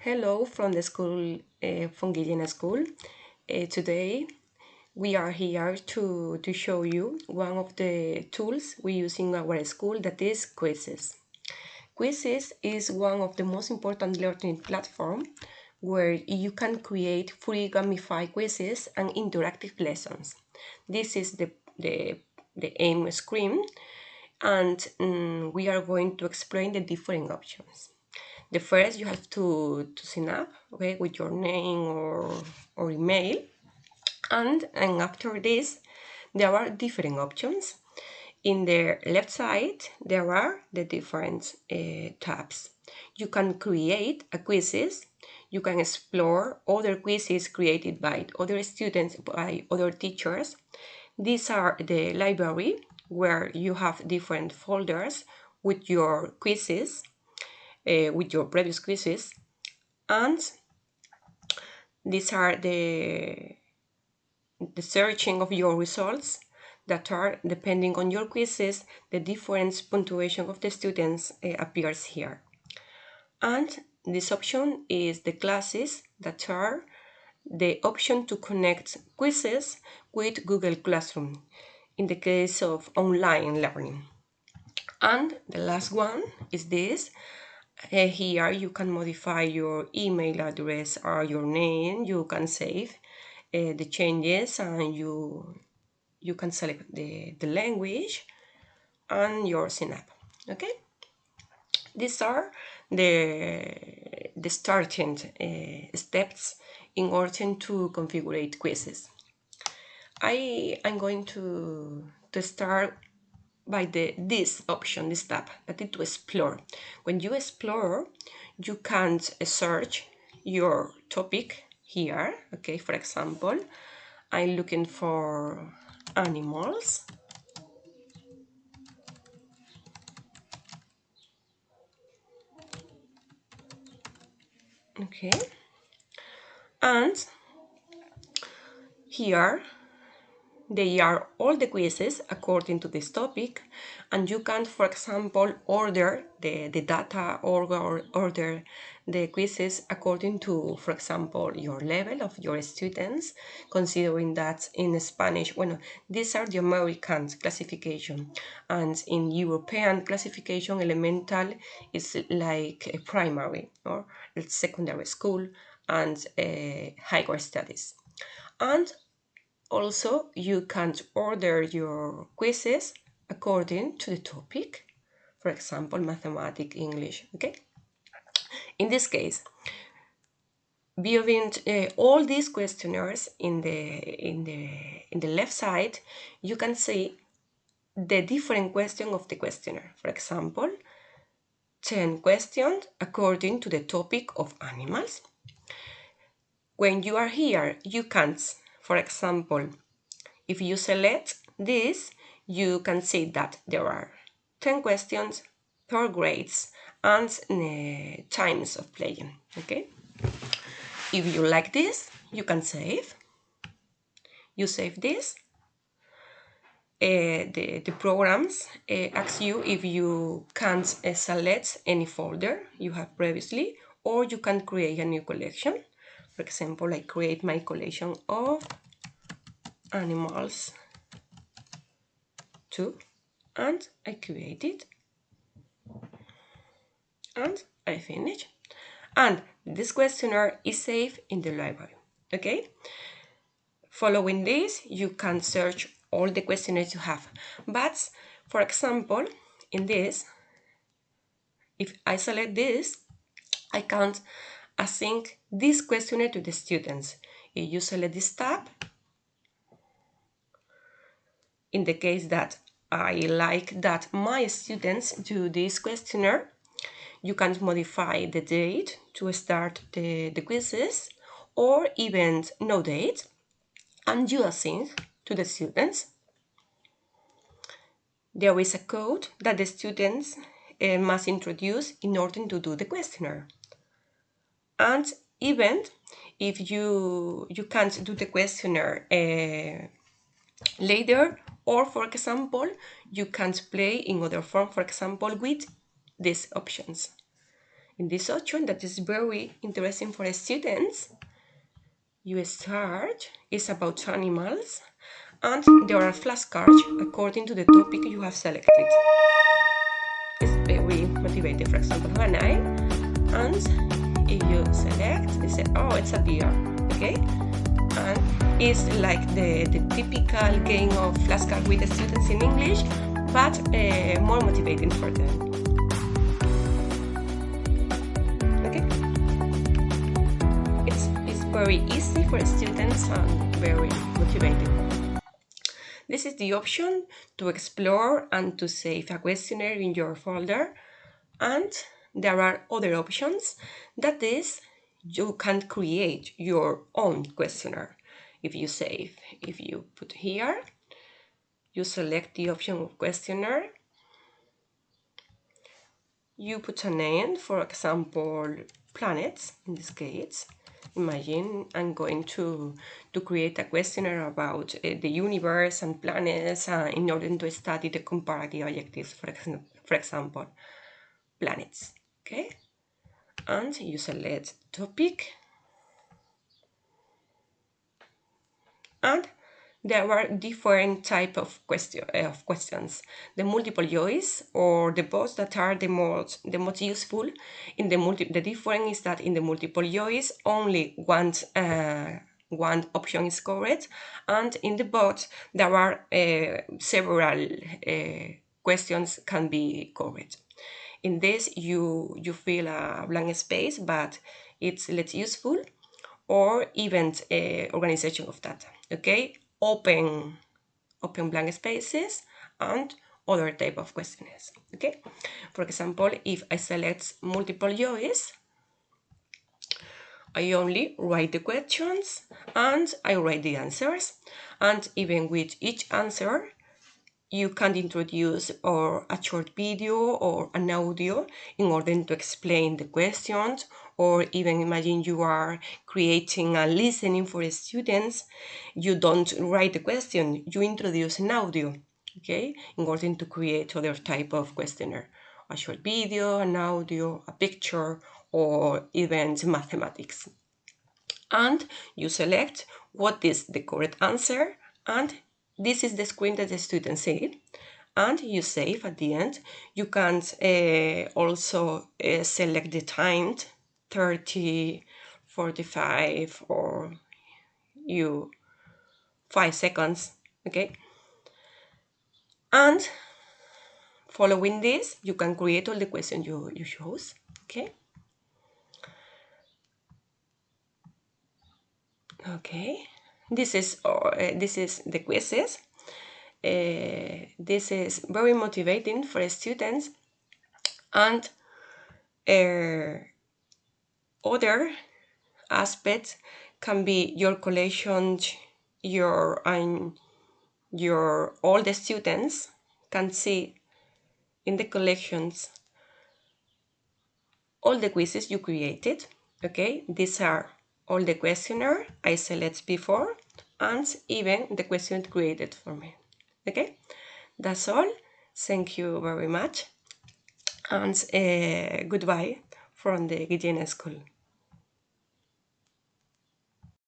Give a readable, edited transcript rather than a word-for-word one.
Hello from the school, from Guillena School. Today we are here to show you one of the tools we use in our school, that is Quizizz. Quizizz is one of the most important learning platforms where you can create free gamified quizzes and interactive lessons. This is the aim screen, and we are going to explain the different options. The first, you have to sign up, okay, with your name or email, and after this there are different options. In the left side there are the different tabs. You can create a quizzes, you can explore other quizzes created by other students, by other teachers. These are the library, where you have different folders with your quizzes, with your previous quizzes, and these are the searching of your results that are, depending on your quizzes, the different punctuation of the students appears here. And this option is the classes, that are the option to connect quizzes with Google Classroom in the case of online learning. And the last one is this. Here you can modify your email address or your name. You can save the changes, and you can select the language and your sign up. Okay, these are the starting steps in order to configure quizzes. I'm going to start by this option, this tab, that is to explore. When you explore, you can search your topic here. Okay, for example, I'm looking for animals. Okay, and here they are all the quizzes according to this topic, and you can, for example, order the data, or order the quizzes according to, for example, your level of your students, considering that in Spanish, well, these are the American classification, and in European classification, elemental is like a primary or secondary school, and higher studies. And also, you can order your quizzes according to the topic, for example, mathematics, English, okay? In this case, viewing all these questionnaires in the left side, you can see the different question of the questionnaire. For example, 10 questions according to the topic of animals. When you are here, you can, for example, if you select this, you can see that there are 10 questions per grades and times of playing. Okay, if you like this, you can save. You save this. The programs ask you if you can select any folder you have previously, or you can create a new collection. For example, I create my collection of animals 2, and I create it, and I finish. And this questionnaire is saved in the library. Okay, following this, you can search all the questionnaires you have. But for example, in this, if I select this, I can assign this questionnaire to the students. If you select this tab, in the case that I like that my students do this questionnaire, you can modify the date to start the quizzes, or even no date, and you assign to the students. There is a code that the students must introduce in order to do the questionnaire. And even if you can't do the questionnaire later, or for example, you can't play in other form, for example, with these options. In this option that is very interesting for students, you start, it's about animals, and there are flashcards according to the topic you have selected. It's very motivating. For example, when and if you select, you say, oh, it's a beer, okay? And it's like the typical game of flashcard with the students in English, but more motivating for them. Okay? It's very easy for students and very motivating. This is the option to explore and to save a questionnaire in your folder. And there are other options, that is, you can create your own questionnaire. If you put here, you select the option of questionnaire, you put a name, for example, planets, in this case. Imagine I'm going to create a questionnaire about the universe and planets in order to study the comparative adjectives, for example, planets, okay? And you select topic, and there are different type of questions. The multiple choice or the both that are the most useful. In the difference is that in the multiple choice only one option is correct, and in the both there are several questions can be correct. In this you fill a blank space, but it's less useful, or even organization of data, okay? Open blank spaces and other type of questions, okay? For example, if I select multiple choice, I only write the questions and I write the answers, and even with each answer you can introduce or a short video or an audio in order to explain the questions, or even imagine you are creating a listening for students. You don't write the question, you introduce an audio, okay, in order to create other type of questionnaire, a short video, an audio, a picture, or even mathematics. And you select what is the correct answer, and this is the screen that the students see, and you save at the end. You can also select the time, 30, 45, or 5 seconds, okay? And following this, you can create all the questions you chose, okay? Okay, this is the quizzes. This is very motivating for students, and other aspects can be your collection, your all the students can see in the collections all the quizzes you created, okay? These are all the questionnaire I selected before, and even the question created for me, okay? That's all. Thank you very much, and goodbye from the Guillena School.